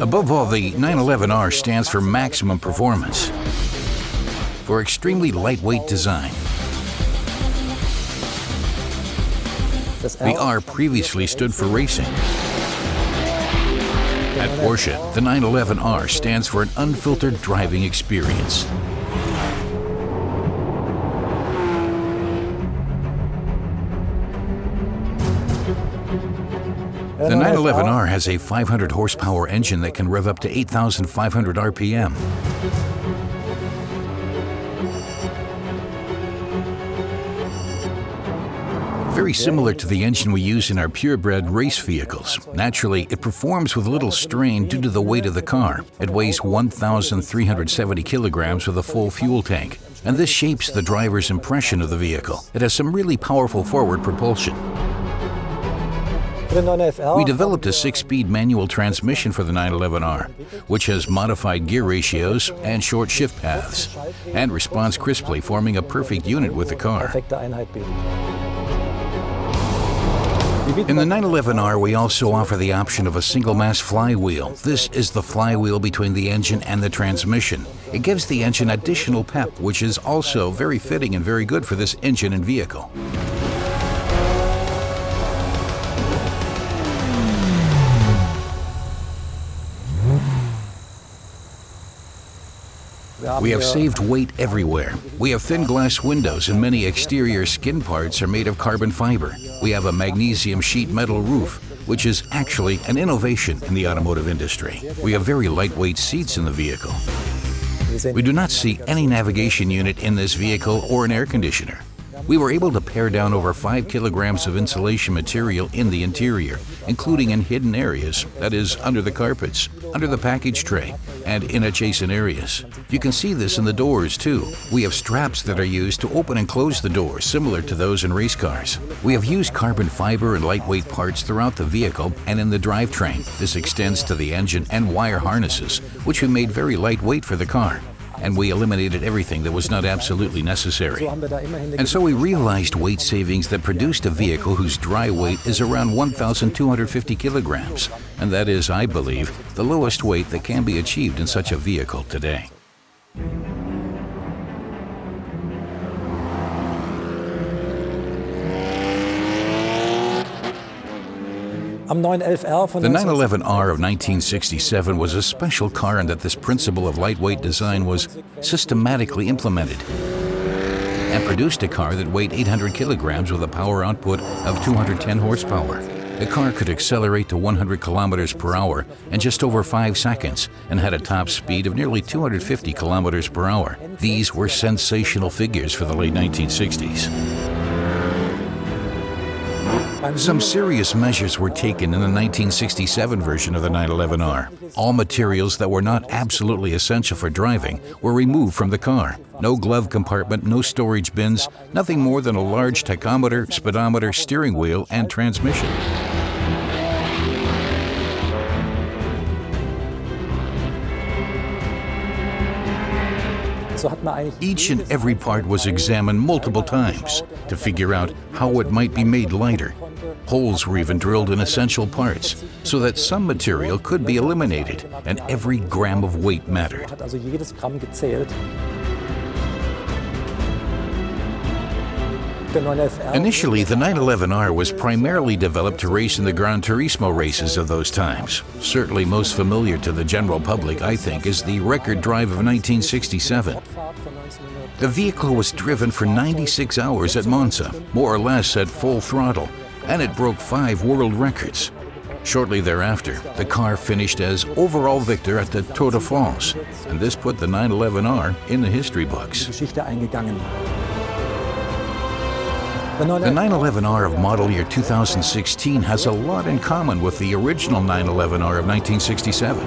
Above all, the 911R stands for maximum performance, for extremely lightweight design. The R previously stood for racing. At Porsche, the 911R stands for an unfiltered driving experience. The 911R has a 500 horsepower engine that can rev up to 8,500 RPM. Very similar to the engine we use in our purebred race vehicles. Naturally, it performs with little strain due to the weight of the car. It weighs 1,370 kilograms with a full fuel tank, and this shapes the driver's impression of the vehicle. It has some really powerful forward propulsion. We developed a 6-speed manual transmission for the 911R, which has modified gear ratios and short shift paths, and responds crisply, forming a perfect unit with the car. In the 911R, we also offer the option of a single-mass flywheel. This is the flywheel between the engine and the transmission. It gives the engine additional pep, which is also very fitting and very good for this engine and vehicle. We have saved weight everywhere. We have thin glass windows and many exterior skin parts are made of carbon fiber. We have a magnesium sheet metal roof, which is actually an innovation in the automotive industry. We have very lightweight seats in the vehicle. We do not see any navigation unit in this vehicle or an air conditioner. We were able to pare down over 5 kilograms of insulation material in the interior, including in hidden areas, that is, under the carpets, under the package tray, and in adjacent areas. You can see this in the doors, too. We have straps that are used to open and close the doors, similar to those in race cars. We have used carbon fiber and lightweight parts throughout the vehicle and in the drivetrain. This extends to the engine and wire harnesses, which we made very lightweight for the car. And we eliminated everything that was not absolutely necessary. And so we realized weight savings that produced a vehicle whose dry weight is around 1,250 kilograms. And that is, I believe, the lowest weight that can be achieved in such a vehicle today. The 911R of 1967 was a special car in that this principle of lightweight design was systematically implemented and produced a car that weighed 800 kilograms with a power output of 210 horsepower. The car could accelerate to 100 kilometers per hour in just over 5 seconds and had a top speed of nearly 250 kilometers per hour. These were sensational figures for the late 1960s. Some serious measures were taken in the 1967 version of the 911R. All materials that were not absolutely essential for driving were removed from the car. No glove compartment, no storage bins, nothing more than a large tachometer, speedometer, steering wheel, and transmission. Each and every part was examined multiple times to figure out how it might be made lighter. Holes were even drilled in essential parts so that some material could be eliminated and every gram of weight mattered. Initially, the 911R was primarily developed to race in the Gran Turismo races of those times. Certainly most familiar to the general public, I think, is the record drive of 1967. The vehicle was driven for 96 hours at Monza, more or less at full throttle, and it broke 5 world records. Shortly thereafter, the car finished as overall victor at the Tour de France, and this put the 911R in the history books. The 911R of model year 2016 has a lot in common with the original 911R of 1967.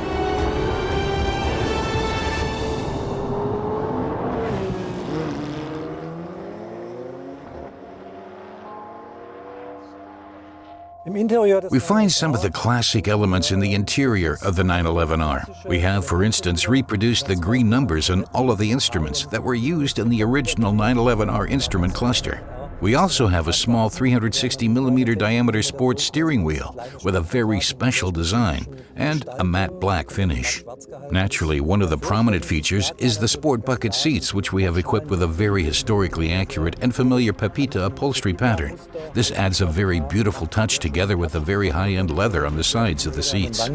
We find some of the classic elements in the interior of the 911R. We have, for instance, reproduced the green numbers on all of the instruments that were used in the original 911R instrument cluster. We also have a small 360mm diameter sports steering wheel with a very special design and a matte black finish. Naturally, one of the prominent features is the sport bucket seats, which we have equipped with a very historically accurate and familiar Pepita upholstery pattern. This adds a very beautiful touch together with the very high-end leather on the sides of the seats.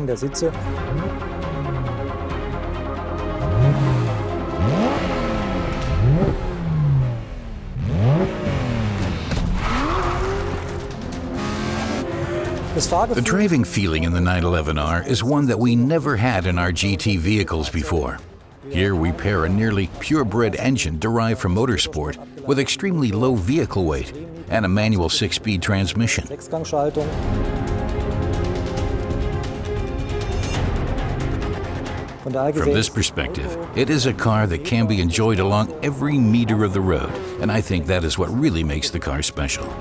The driving feeling in the 911R is one that we never had in our GT vehicles before. Here we pair a nearly purebred engine derived from motorsport with extremely low vehicle weight and a manual 6-speed transmission. From this perspective, it is a car that can be enjoyed along every meter of the road, and I think that is what really makes the car special.